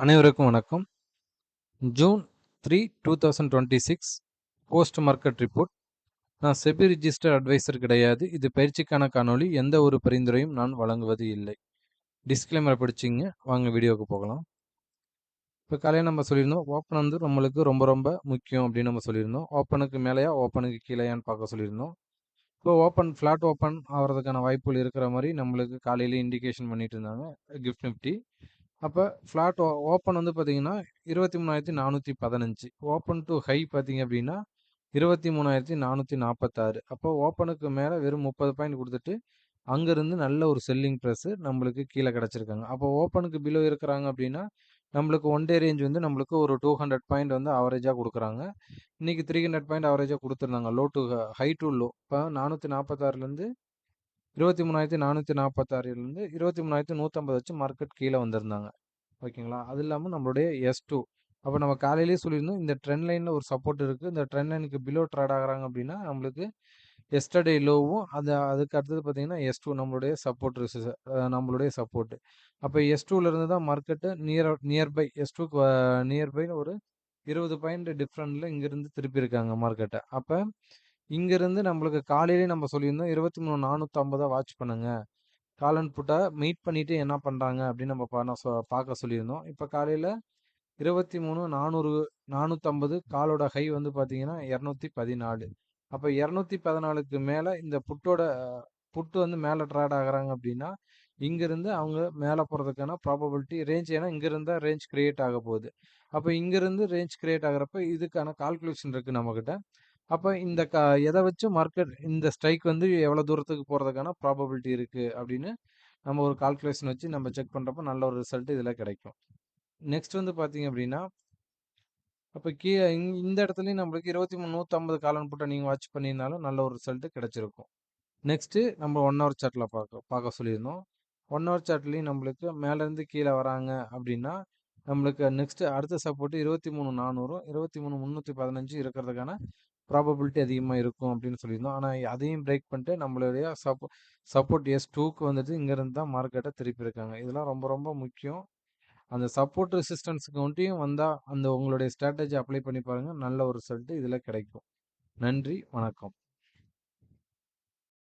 அனைவருக்கும் வணக்கம். June 3, 2026 post market report. நான் செபி ரிஜிஸ்டர் அட்வைசர் கிடையாது. இது பயிற்சிக்கான காணொளி. எந்த ஒரு பரிந்துரையும் நான் வழங்குவது இல்லை. டிஸ்க்ளைமரை படிச்சிங்க. வாங்க வீடியோவுக்கு போகலாம். இப்போ காலையில் நம்ம சொல்லியிருந்தோம், ஓப்பன் வந்து நம்மளுக்கு ரொம்ப ரொம்ப முக்கியம் அப்படின்னு நம்ம சொல்லியிருந்தோம். ஓப்பனுக்கு மேலேயா ஓப்பனுக்கு கீழேயான்னு பார்க்க சொல்லியிருந்தோம். இப்போ ஃப்ளாட் ஓப்பன் ஆகிறதுக்கான வாய்ப்புகள் இருக்கிற மாதிரி நம்மளுக்கு காலையிலே இண்டிகேஷன் பண்ணிட்டு இருந்தாங்க கிஃப்ட் நிஃப்டி. அப்போ ஃப்ளாட் ஓப்பன் வந்து பார்த்தீங்கன்னா 23,415, ஓப்பன் டு ஹை பார்த்தீங்க அப்படின்னா 23,446. அப்போ ஓப்பனுக்கு மேலே வெறும் 30 பாயிண்ட் கொடுத்துட்டு அங்கேருந்து நல்ல ஒரு செல்லிங் ப்ரெஸ்ஸு நம்மளுக்கு கீழே கிடச்சிருக்காங்க. அப்போ ஓப்பனுக்கு பிலோ இருக்கிறாங்க அப்படின்னா நம்மளுக்கு ஒன் டே ரேஞ்ச் வந்து நம்மளுக்கு ஒரு 200 பாயிண்ட் வந்து ஆவரேஜாக கொடுக்குறாங்க. இன்றைக்கி 300 பாயிண்ட் ஆவரேஜாக கொடுத்துருந்தாங்க. Low to high to low. இப்போ 446லேருந்து 23,446லேருந்து 23,150 வச்சு மார்க்கெட் கீழே வந்திருந்தாங்க. ஓகேங்களா? அது இல்லாமல் நம்மளுடைய S2. அப்போ நம்ம காலையிலேயே சொல்லியிருந்தோம், இந்த ட்ரெண்ட் லைனில் ஒரு சப்போர்ட் இருக்குது. இந்த ட்ரெண்ட் லைனுக்கு பிலோ ட்ரேட் ஆகிறாங்க அப்படின்னா நம்மளுக்கு எஸ்டர்டே லோவும் அதுக்கு அடுத்தது பார்த்தீங்கன்னா S2 நம்மளுடைய சப்போர்ட் நம்மளுடைய சப்போர்ட்டு. அப்போ S2லேருந்து தான் மார்க்கெட்டு நியர்பை S2க்கு நியர்பை ஒரு 20 பாயிண்ட் டிஃப்ரெண்டில் இங்கேருந்து திருப்பியிருக்காங்க மார்க்கெட்டை. அப்போ இங்கேருந்து நம்மளுக்கு காலையிலேயே நம்ம சொல்லியிருந்தோம் 23,450 வாட்ச் பண்ணுங்க. கால் அண்ட் புட்டை மீட் பண்ணிவிட்டு என்ன பண்ணுறாங்க அப்படின்னு நம்ம பார்க்க சொல்லியிருந்தோம். இப்போ காலையில் 23,450 காலோட ஹை வந்து பார்த்தீங்கன்னா 214. அப்போ 214க்கு மேலே இந்த புட்டு வந்து மேலே ட்ரேட் ஆகுறாங்க அப்படின்னா இங்கேருந்து அவங்க மேலே போகிறதுக்கான ப்ராபபிலிட்டி ரேஞ்ச், ஏன்னா இங்கேருந்து ரேஞ்ச் கிரியேட் ஆக போகுது. அப்போ இங்கேருந்து ரேஞ்ச் கிரியேட் ஆகிறப்ப இதுக்கான கால்குலேஷன் இருக்குது நம்மக்கிட்ட. அப்போ இந்த எதை வச்சு மார்க்கெட் இந்த ஸ்ட்ரைக் வந்து எவ்வளோ தூரத்துக்கு போகிறதுக்கான ப்ராபபிலிட்டி இருக்குது அப்படின்னு நம்ம ஒரு கால்குலேஷன் வச்சு நம்ம செக் பண்ணுறப்ப நல்ல ஒரு ரிசல்ட் இதில் கிடைக்கும். நெக்ஸ்ட் வந்து பார்த்தீங்க அப்படின்னா அப்போ இந்த இடத்துலையும் நம்மளுக்கு 23,150 காலன் புட்டை நீங்கள் வாட்ச் பண்ணியிருந்தாலும் நல்ல ஒரு ரிசல்ட் கிடைச்சிருக்கும். நெக்ஸ்ட்டு நம்ம 1 ஹவர் சார்ட்டில் பார்க்க சொல்லியிருந்தோம். 1 ஹவர் சார்ட்லேயும் நம்மளுக்கு மேலேருந்து கீழே வராங்க அப்படின்னா நம்மளுக்கு நெக்ஸ்ட்டு அடுத்த சப்போர்ட்டு 23,400, 23,315 இருக்கிறதுக்கான ப்ராபபிலிட்டி அதிகமாக இருக்கும் அப்படின்னு சொல்லியிருந்தோம். ஆனால் அதையும் பிரேக் பண்ணிட்டு நம்மளுடைய சப்போர்ட் S2க்கு வந்துட்டு இங்கேருந்து தான் மார்க்கெட்டை திருப்பி இருக்காங்க. இதெல்லாம் ரொம்ப ரொம்ப முக்கியம். அந்த சப்போர்ட் ரெசிஸ்டன்ஸுக்கு ஒன்றியும் வந்தால் அந்த உங்களுடைய ஸ்ட்ராட்டஜி அப்ளை பண்ணி பாருங்கள். நல்ல ஒரு ரிசல்ட் இதில் கிடைக்கும். நன்றி, வணக்கம்.